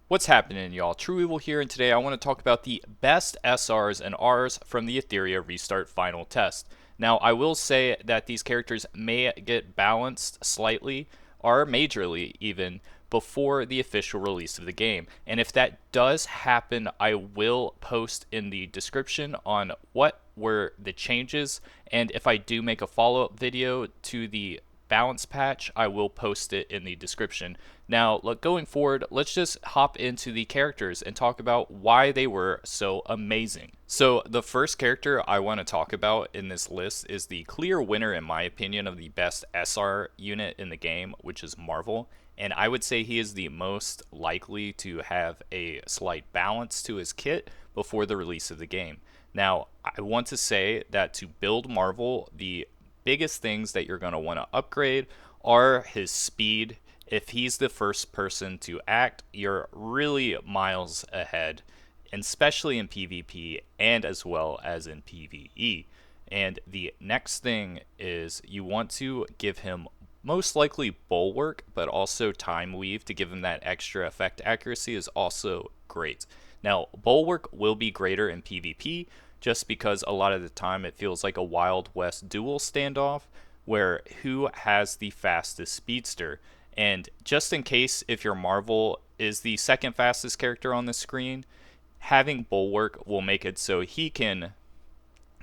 What's happening, y'all? True Evil here, and today I want to talk about the best SRs and Rs from the Etheria Restart Final Test. Now, I will say that these characters may get balanced slightly, or majorly even, before the official release of the game. And if that does happen, I will post in the description on what were the changes, and if I do make a follow-up video to the balance patch, I will post it in the description. Now, going forward, let's just hop into the characters and talk about why they were so amazing. So, the first character I want to talk about in this list is the clear winner, in my opinion, of the best SR unit in the game, which is Marvell. And I would say he is the most likely to have a slight balance to his kit before the release of the game. Now, I want to say that to build Marvell, the biggest things that you're going to want to upgrade are his speed. If he's the first person to act, you're really miles ahead, especially in PvP and as well as in PvE. And the next thing is you want to give him most likely Bulwark, but also Time Weave to give him that extra effect accuracy is also great. Now, Bulwark will be greater in PvP, just because a lot of the time it feels like a Wild West duel standoff where who has the fastest speedster. And just in case if your Marvell is the second fastest character on the screen, having Bulwark will make it so he can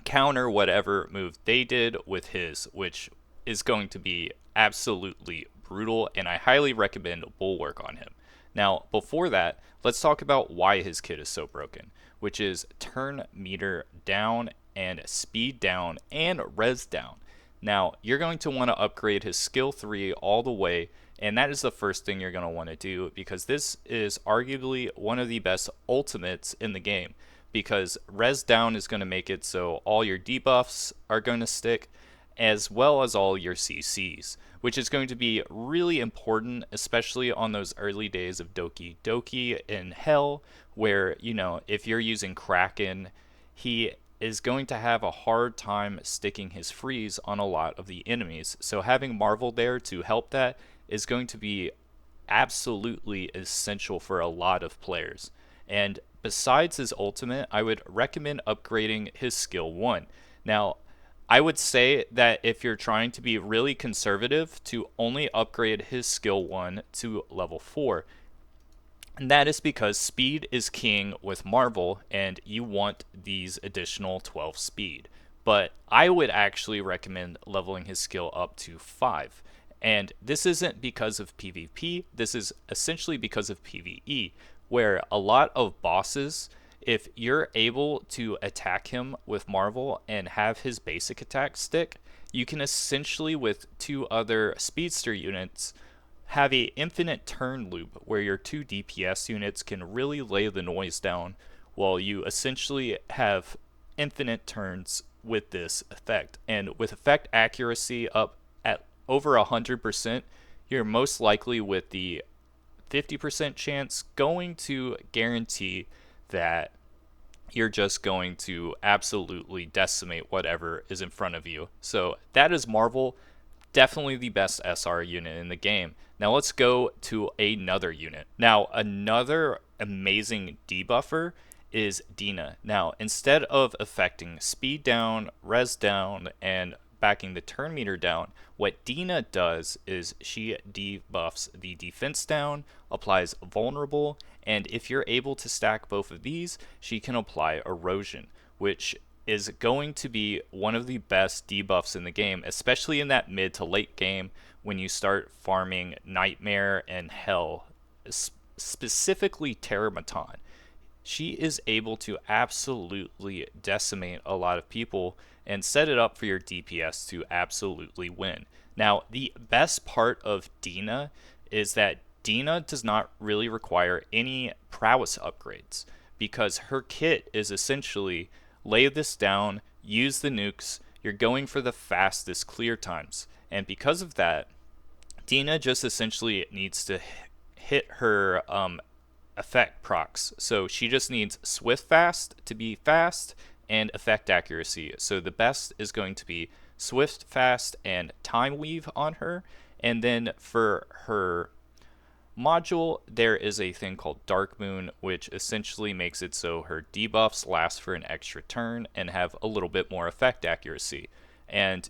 counter whatever move they did with his, which is going to be absolutely brutal, and I highly recommend Bulwark on him. Now, before that, let's talk about why his kit is so broken, which is turn meter down and speed down and res down. Now, you're going to want to upgrade his skill 3 all the way, and that is the first thing you're going to want to do because this is arguably one of the best ultimates in the game, because res down is going to make it so all your debuffs are going to stick, as well as all your CCs, which is going to be really important, especially on those early days of Doki Doki in Hell, where, if you're using Kraken, he is going to have a hard time sticking his freeze on a lot of the enemies. So having Marvell there to help that is going to be absolutely essential for a lot of players. And besides his ultimate, I would recommend upgrading his skill 1. Now, I would say that if you're trying to be really conservative, to only upgrade his skill 1 to level 4. And that is because speed is king with Marvell, and you want these additional 12 speed. But I would actually recommend leveling his skill up to 5. And this isn't because of PvP, this is essentially because of PvE, where a lot of bosses, if you're able to attack him with Marvell and have his basic attack stick, you can essentially, with 2 other speedster units, have a infinite turn loop where your 2 DPS units can really lay the noise down while you essentially have infinite turns with this effect. And with effect accuracy up at over 100%, you're most likely with the 50% chance going to guarantee that you're just going to absolutely decimate whatever is in front of you. So that is Marvell, definitely the best SR unit in the game. Now let's go to another unit. Now, another amazing debuffer is Dinah. Now, instead of affecting speed down, res down, and backing the turn meter down, what Dinah does is she debuffs the defense down, applies vulnerable, and if you're able to stack both of these, she can apply erosion, which is going to be one of the best debuffs in the game, especially in that mid to late game when you start farming Nightmare and Hell, specifically Terramaton. She is able to absolutely decimate a lot of people and set it up for your DPS to absolutely win. Now, the best part of Dinah is that Dinah does not really require any prowess upgrades because her kit is essentially lay this down, use the nukes, you're going for the fastest clear times. And because of that, Dinah just essentially needs to hit her effect procs. So she just needs Swift Fast to be fast and effect accuracy. So the best is going to be Swift Fast and Time Weave on her. And then for her module, there is a thing called Dark Moon, which essentially makes it so her debuffs last for an extra turn and have a little bit more effect accuracy. And,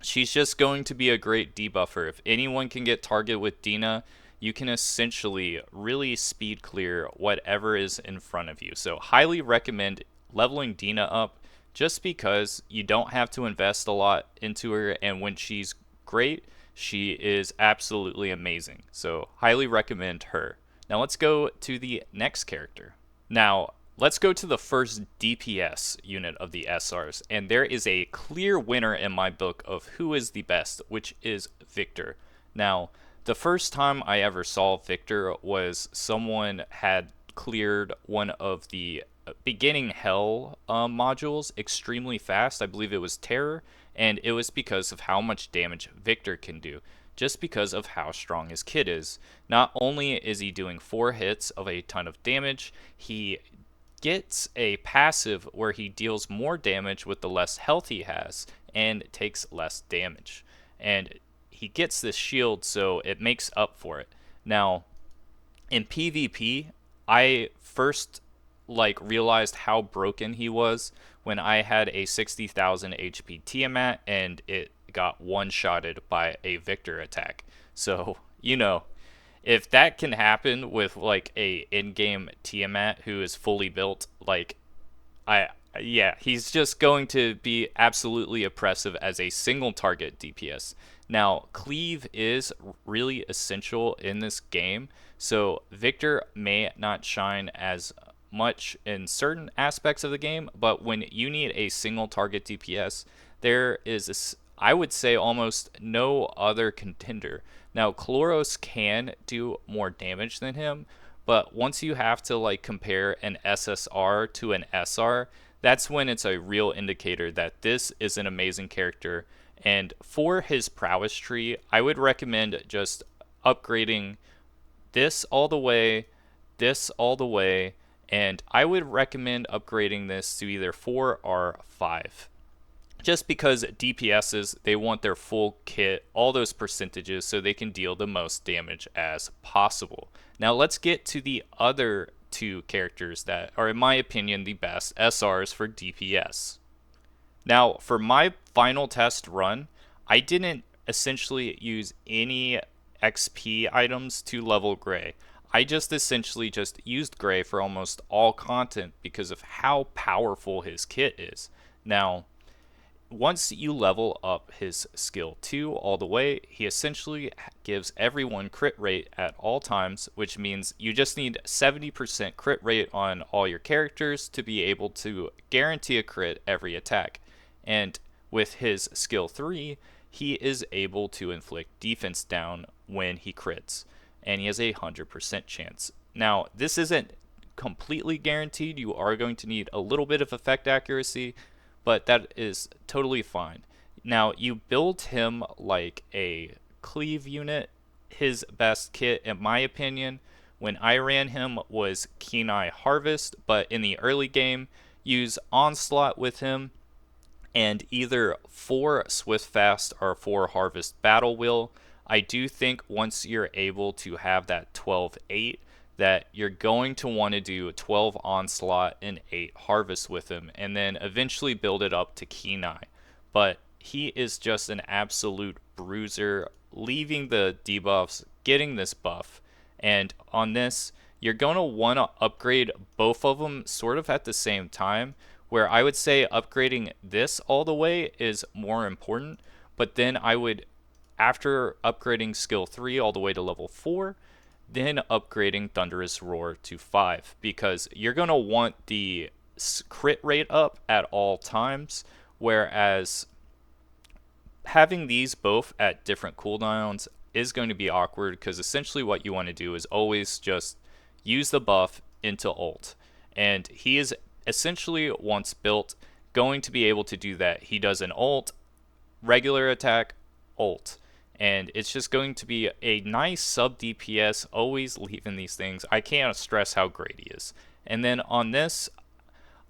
she's just going to be a great debuffer. If anyone can get target with Dinah, you can essentially really speed clear whatever is in front of you. So highly recommend leveling Dinah up just because you don't have to invest a lot into her, and when she's great, she is absolutely amazing. So highly recommend her. Now let's go to the next character. Now, let's go to the first DPS unit of the SRs, and there is a clear winner in my book of who is the best, which is Victor. Now, the first time I ever saw Victor was someone had cleared one of the beginning hell modules extremely fast. I believe it was Terror, and it was because of how much damage Victor can do, just because of how strong his kit is. Not only is he doing 4 hits of a ton of damage, he gets a passive where he deals more damage with the less health he has and takes less damage. And he gets this shield, so it makes up for it. Now, in PvP, I first realized how broken he was when I had a 60,000 HP Tiamat and it got one-shotted by a Victor attack. So, if that can happen with a in-game Tiamat who is fully built, he's just going to be absolutely oppressive as a single target DPS. Now, cleave is really essential in this game, so Victor may not shine as much in certain aspects of the game, but when you need a single target DPS, there is I would say almost no other contender. Now, Chloros can do more damage than him, but once you have to compare an SSR to an SR, that's when it's a real indicator that this is an amazing character. And for his prowess tree, I would recommend just upgrading this all the way, this all the way, and I would recommend upgrading this to either 4 or 5. Just because DPSs, they want their full kit, all those percentages, so they can deal the most damage as possible. Now let's get to the other 2 characters that are, in my opinion, the best SRs for DPS. Now, for my final test run, I didn't essentially use any XP items to level Gray. I just essentially just used Gray for almost all content because of how powerful his kit is. Now, once you level up his skill 2 all the way, he essentially gives everyone crit rate at all times, which means you just need 70% crit rate on all your characters to be able to guarantee a crit every attack. And with his skill 3, he is able to inflict defense down when he crits, and he has a 100% chance. Now, this isn't completely guaranteed. You are going to need a little bit of effect accuracy, but that is totally fine. Now, you build him like a cleave unit. His best kit, in my opinion, when I ran him, was Kenai Harvest, but in the early game, use Onslaught with him, and either 4 Swift Fast or 4 Harvest Battle Wheel. I do think once you're able to have that 12-8, that you're going to want to do 12 Onslaught and 8 Harvest with him, and then eventually build it up to Kenai. But he is just an absolute bruiser, leaving the debuffs, getting this buff, and on this, you're going to want to upgrade both of them sort of at the same time, where I would say upgrading this all the way is more important, but then I would, after upgrading skill 3 all the way to level 4, then upgrading Thunderous Roar to 5, because you're going to want the crit rate up at all times, whereas having these both at different cooldowns is going to be awkward, because essentially what you want to do is always just use the buff into ult, and he is essentially, once built, going to be able to do that. He does an ult, regular attack, ult, and it's just going to be a nice sub DPS, always leaving these things. I can't stress how great he is. And then on this,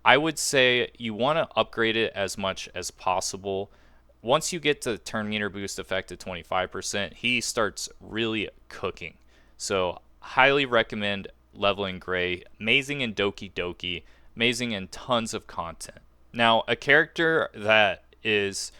I would say you want to upgrade it as much as possible. Once you get to turn meter boost effect to 25%, he starts really cooking. So highly recommend leveling Gray. Amazing in Doki Doki, amazing in tons of content. Now, a character that is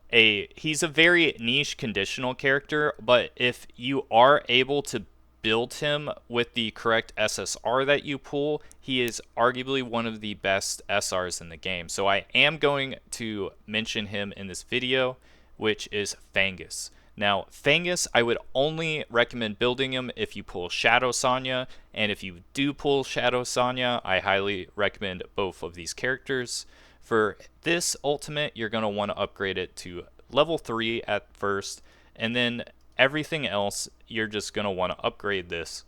he's a very niche conditional character, but if you are able to build him with the correct SSR that you pull, he is arguably one of the best SRs in the game. So I am going to mention him in this video, which is Fangus. Now, Fangus, I would only recommend building him if you pull Shadow Sania, and if you do pull Shadow Sania, I highly recommend both of these characters. For this ultimate, you're going to want to upgrade it to level 3 at first, and then everything else, you're just going to want to upgrade this.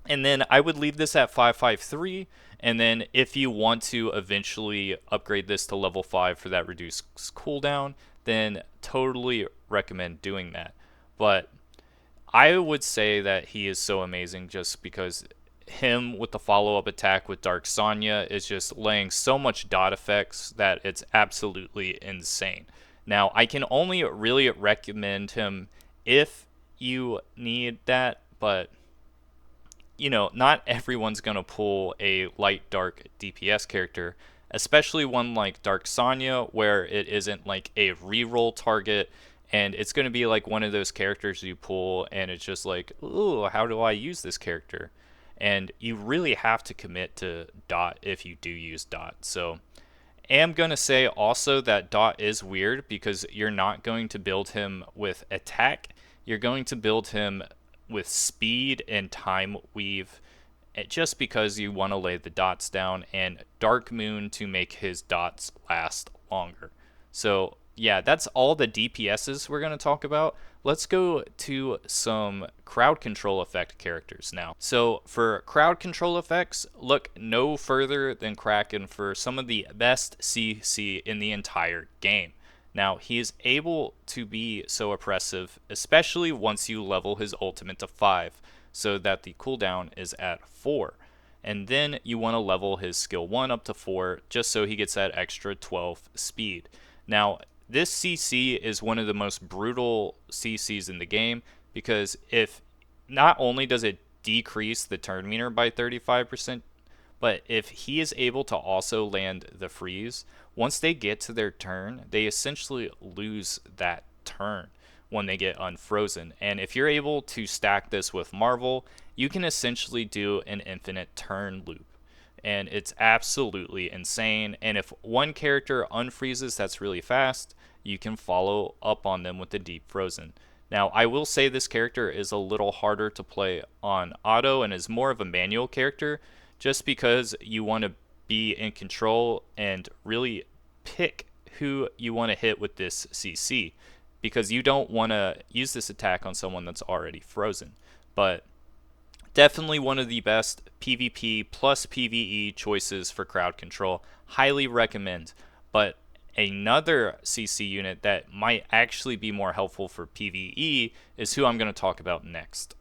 And then I would leave this at 553, and then if you want to eventually upgrade this to level 5 for that reduced cooldown, then totally recommend doing that. But I would say that he is so amazing just because him with the follow-up attack with Dark Sania is just laying so much dot effects that it's absolutely insane. Now, I can only really recommend him if you need that, but you know, not everyone's going to pull a light dark DPS character, especially one like Dark Sania where it isn't like a reroll target, and it's going to be like one of those characters you pull and it's just like, ooh, how do I use this character? And you really have to commit to dot if you do use dot. So am going to say also that dot is weird because you're not going to build him with attack. You're going to build him with speed and time weave, just because you want to lay the dots down, and Dark Moon to make his dots last longer. So yeah, that's all the DPSs we're going to talk about. Let's go to some crowd control effect characters now. So for crowd control effects, look no further than Kraken for some of the best CC in the entire game. Now, he is able to be so oppressive, especially once you level his ultimate to 5, so that the cooldown is at 4. And then you want to level his skill 1 up to 4, just so he gets that extra 12 speed. Now, this CC is one of the most brutal CCs in the game, because if not only does it decrease the turn meter by 35%, but if he is able to also land the freeze, once they get to their turn, they essentially lose that turn when they get unfrozen. And if you're able to stack this with Marvell, you can essentially do an infinite turn loop. And it's absolutely insane. And if one character unfreezes that's really fast, you can follow up on them with the deep frozen. Now, I will say this character is a little harder to play on auto and is more of a manual character, just because you want to be in control and really pick who you want to hit with this CC, because you don't want to use this attack on someone that's already frozen. But definitely one of the best PvP plus PvE choices for crowd control. Highly recommend. But another CC unit that might actually be more helpful for PvE is who I'm going to talk about next.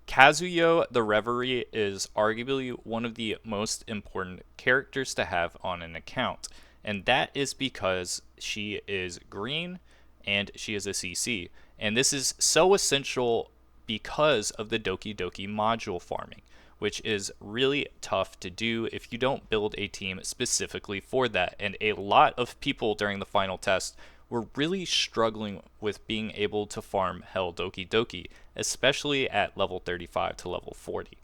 Kazuyo the Reverie is arguably one of the most important characters to have on an account, and that is because she is green and she is a CC. And this is so essential because of the Doki Doki module farming, which is really tough to do if you don't build a team specifically for that. And a lot of people during the final test were really struggling with being able to farm Hell Doki Doki, especially at level 35 to level 40.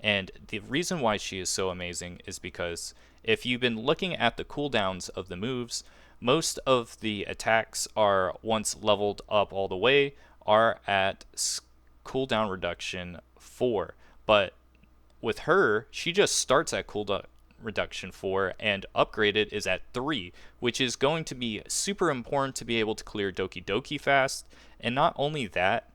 And the reason why she is so amazing is because if you've been looking at the cooldowns of the moves, most of the attacks are, once leveled up all the way, are at cooldown reduction 4. But with her, she just starts at cooldown reduction 4, and upgraded is at 3, which is going to be super important to be able to clear Doki Doki fast. And not only that,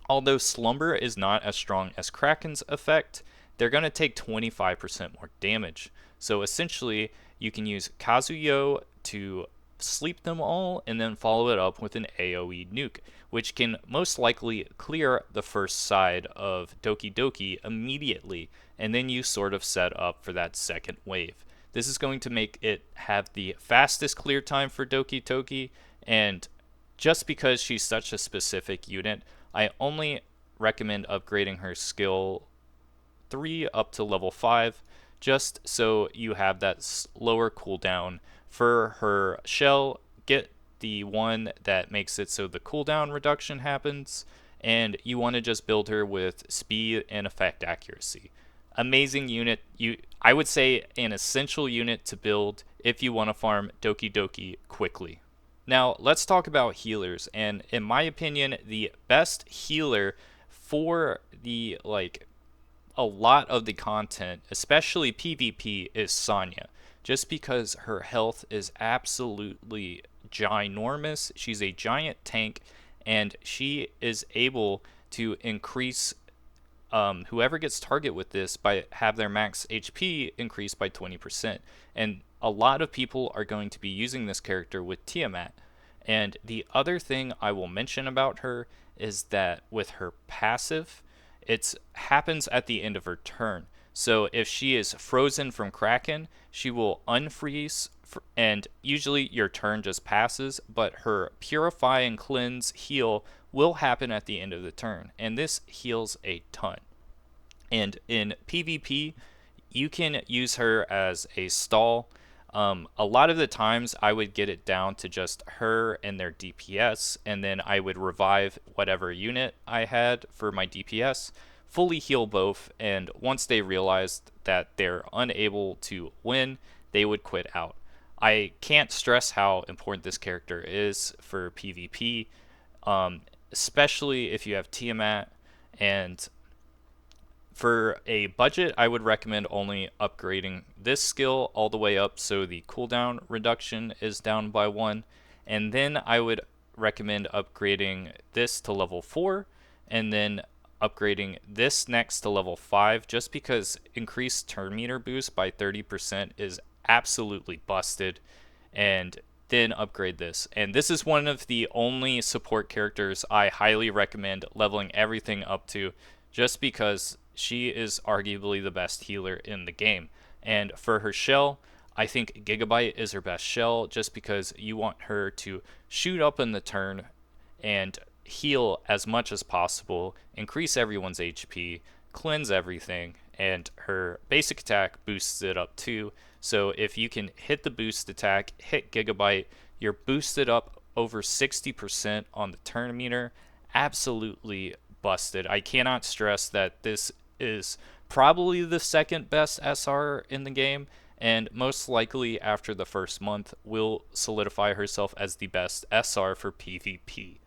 although Slumber is not as strong as Kraken's effect, they're going to take 25% more damage. So essentially, you can use Kazuyo to sleep them all and then follow it up with an AoE nuke, which can most likely clear the first side of Doki Doki immediately, and then you sort of set up for that second wave. This is going to make it have the fastest clear time for Doki Doki, and just because she's such a specific unit, I only recommend upgrading her skill 3 up to level 5, just so you have that lower cooldown. For her shell, get the one that makes it so the cooldown reduction happens, and you want to just build her with speed and effect accuracy. Amazing unit. I would say an essential unit to build if you want to farm Doki Doki quickly. Now, let's talk about healers, and in my opinion, the best healer for the a lot of the content, especially PvP, is Sania, just because her health is absolutely ginormous. She's a giant tank, and she is able to increase whoever gets target with this by have their max HP increased by 20%. And a lot of people are going to be using this character with Tiamat. And the other thing I will mention about her is that with her passive, it happens at the end of her turn. So if she is frozen from Kraken, she will unfreeze, and usually your turn just passes, but her Purify and Cleanse heal will happen at the end of the turn, and this heals a ton. And in PvP, you can use her as a stall. A lot of the times I would get it down to just her and their DPS, and then I would revive whatever unit I had for my DPS, fully heal both, and once they realized that they're unable to win, they would quit out. I can't stress how important this character is for PvP, especially if you have Tiamat. And for a budget, I would recommend only upgrading this skill all the way up so the cooldown reduction is down by 1. And then I would recommend upgrading this to level 4, and then upgrading this next to level 5, just because increased turn meter boost by 30% is absolutely busted. And then upgrade this. And this is one of the only support characters I highly recommend leveling everything up to, just because she is arguably the best healer in the game. And for her shell, I think Gigabyte is her best shell, just because you want her to shoot up in the turn and heal as much as possible, increase everyone's HP, cleanse everything, and her basic attack boosts it up too. So if you can hit the boost attack, hit Gigabyte, you're boosted up over 60% on the turn meter. Absolutely busted. I cannot stress that this is probably the second best SR in the game, and most likely after the first month will solidify herself as the best SR for PvP.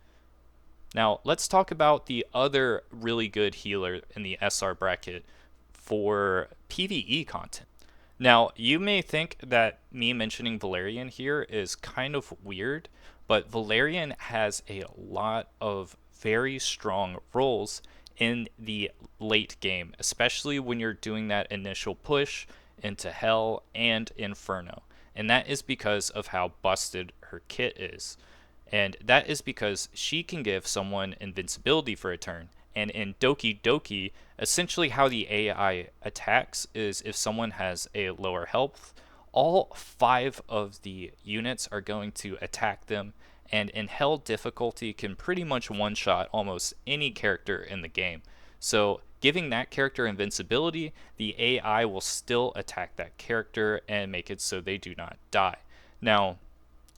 Now let's talk about the other really good healer in the SR bracket for PvE content. Now, you may think that me mentioning Valerian here is kind of weird, but Valerian has a lot of very strong roles in the late game, especially when you're doing that initial push into Hell and Inferno. And that is because of how busted her kit is. And that is because she can give someone invincibility for a turn. And in Doki Doki, essentially how the AI attacks is if someone has a lower health, all 5 of the units are going to attack them, and in Hell difficulty can pretty much one-shot almost any character in the game. So giving that character invincibility, the AI will still attack that character and make it so they do not die. Now,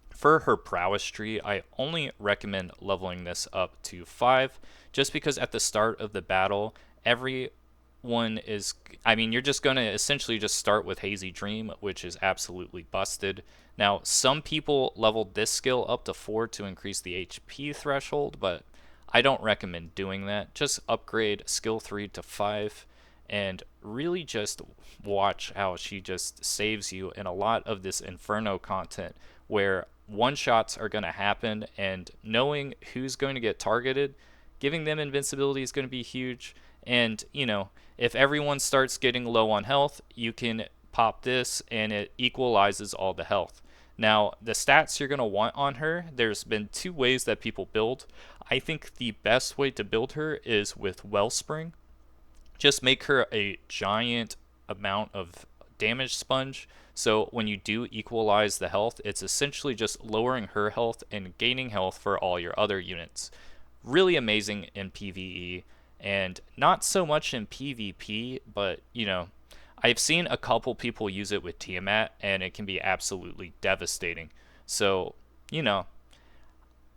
for her prowess tree, I only recommend leveling this up to 5, just because at the start of the battle, everyone is, you're just going to essentially just start with Hazy Dream, which is absolutely busted. Now, some people leveled this skill up to 4 to increase the HP threshold, but I don't recommend doing that. Just upgrade skill 3 to 5, and really just watch how she just saves you in a lot of this Inferno content, where one-shots are going to happen, and knowing who's going to get targeted, giving them invincibility is going to be huge. And, if everyone starts getting low on health, you can pop this, and it equalizes all the health. Now, the stats you're going to want on her, there's been 2 ways that people build. I think the best way to build her is with Wellspring. Just make her a giant amount of damage sponge. So when you do equalize the health, it's essentially just lowering her health and gaining health for all your other units. Really amazing in PvE. and not so much in PvP, but I've seen a couple people use it with Tiamat, and it can be absolutely devastating. So, you know,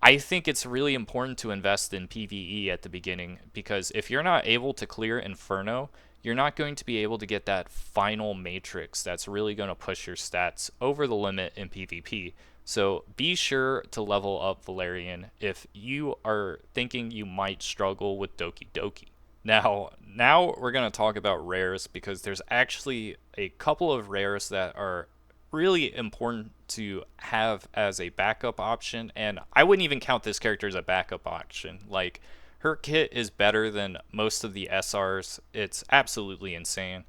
I think it's really important to invest in PvE at the beginning, because if you're not able to clear Inferno, you're not going to be able to get that final matrix that's really going to push your stats over the limit in PvP. So be sure to level up Valerian if you are thinking you might struggle with Doki Doki. Now we're going to talk about rares, because there's actually a couple of rares that are really important to have as a backup option, and I wouldn't even count this character as a backup option. Like, her kit is better than most of the SRs. It's absolutely insane.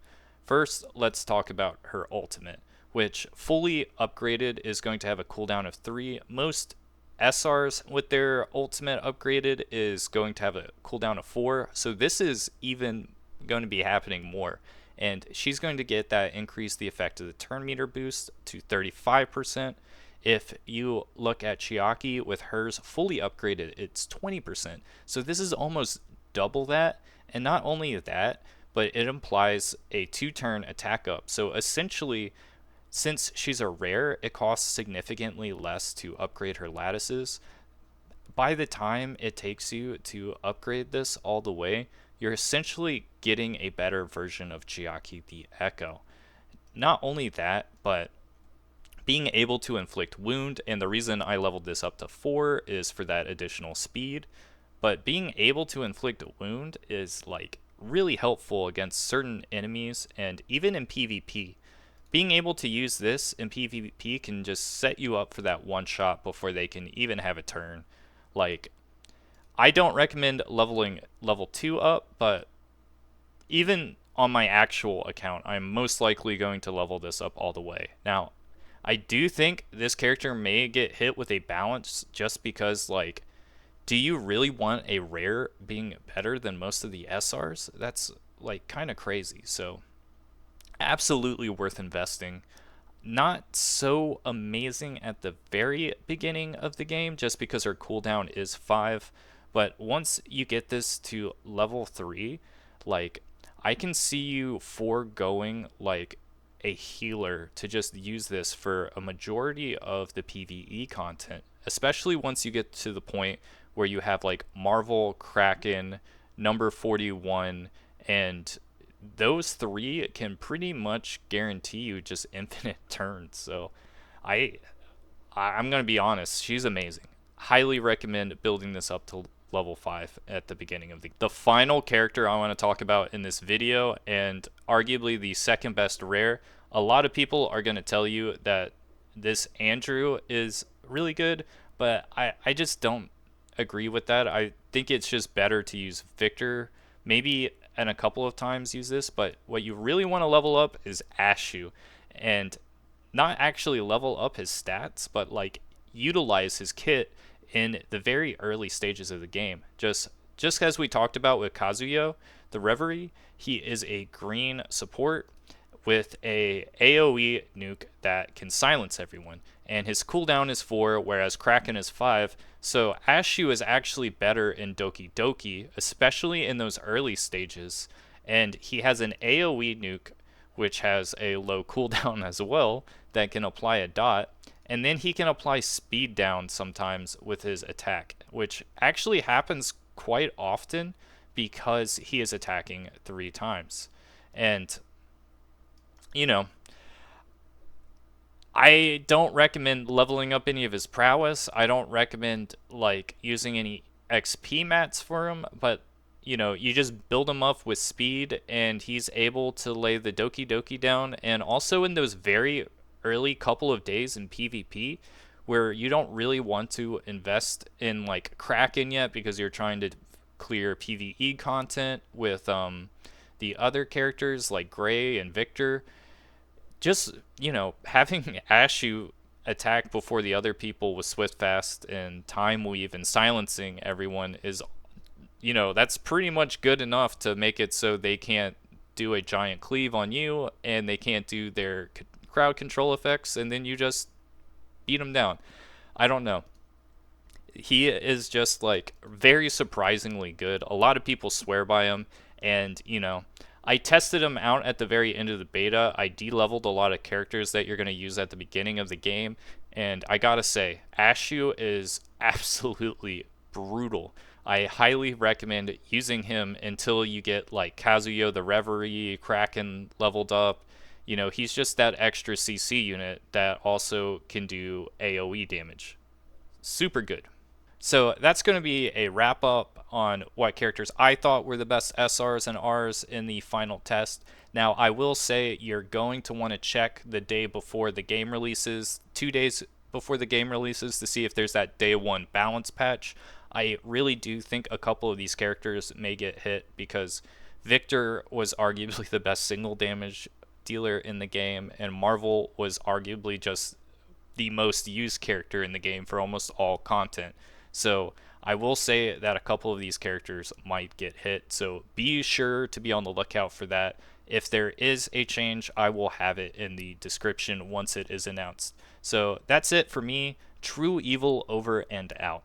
First, let's talk about her ultimate, which fully upgraded is going to have a cooldown of 3. Most SRs with their ultimate upgraded is going to have a cooldown of 4. So this is even going to be happening more. And she's going to get that increase the effect of the turn meter boost to 35%. If you look at Chiaki with hers fully upgraded, it's 20%. So this is almost double that. And not only that, but it implies a 2-turn attack up. So essentially, since she's a rare, it costs significantly less to upgrade her lattices. By the time it takes you to upgrade this all the way, you're essentially getting a better version of Chiaki the Echo. Not only that, but being able to inflict wound, and the reason I leveled this up to 4 is for that additional speed, but being able to inflict wound is like really helpful against certain enemies, and even in PvP. Being able to use this in PvP can just set you up for that one shot before they can even have a turn. Like, I don't recommend leveling level 2 up, but even on my actual account, I'm most likely going to level this up all the way. Now, I do think this character may get hit with a balance, just because, like, do you really want a rare being better than most of the SRs? That's, like, kind of crazy. So, absolutely worth investing. Not so amazing at the very beginning of the game, just because her cooldown is 5. But once you get this to level 3, like, I can see you foregoing like a healer to just use this for a majority of the PvE content, especially once you get to the point where you have like Marvell, Kraken, number 41, and those 3 can pretty much guarantee you just infinite turns. So I I'm going to be honest, she's amazing. Highly recommend building this up to level 5 at the beginning of the final character I want to talk about in this video, and arguably the second best rare. A lot of people are going to tell you that this Andrew is really good, but I just don't agree with that. I think it's just better to use Victor, maybe, and a couple of times use this, but what you really want to level up is Asshu, and not actually level up his stats, but like utilize his kit in the very early stages of the game. Just as we talked about with Kazuyo the Reverie, he is a green support with a AoE nuke that can silence everyone, and his cooldown is 4, whereas Kraken is 5. So Asshu is actually better in Doki Doki, especially in those early stages, and he has an AoE nuke which has a low cooldown as well that can apply a dot, and then he can apply speed down sometimes with his attack, which actually happens quite often because he is attacking 3 times. And you know, I don't recommend leveling up any of his prowess. I don't recommend like using any XP mats for him, but you just build him up with speed, and he's able to lay the Doki Doki down. And also in those very early couple of days in PvP, where you don't really want to invest in like Kraken yet, because you're trying to clear PvE content with the other characters like Gray and Victor. Just having Asshu attack before the other people with Swift Fast and Time Weave and silencing everyone is, that's pretty much good enough to make it so they can't do a giant cleave on you, and they can't do their crowd control effects, and then you just beat them down. I don't know. He is just like very surprisingly good. A lot of people swear by him, and I tested him out at the very end of the beta. I de-leveled a lot of characters that you're going to use at the beginning of the game, and I gotta say, Asshu is absolutely brutal. I highly recommend using him until you get like Kazuyo the Reverie, Kraken leveled up. He's just that extra CC unit that also can do AoE damage. Super good. So that's going to be a wrap up on what characters I thought were the best SRs and Rs in the final test. Now, I will say you're going to want to check the day before the game releases, 2 days before the game releases, to see if there's that day one balance patch. I really do think a couple of these characters may get hit because Victor was arguably the best single damage dealer in the game, and Marvell was arguably just the most used character in the game for almost all content. So I will say that a couple of these characters might get hit. So be sure to be on the lookout for that. If there is a change, I will have it in the description once it is announced. So that's it for me. True Evil over and out.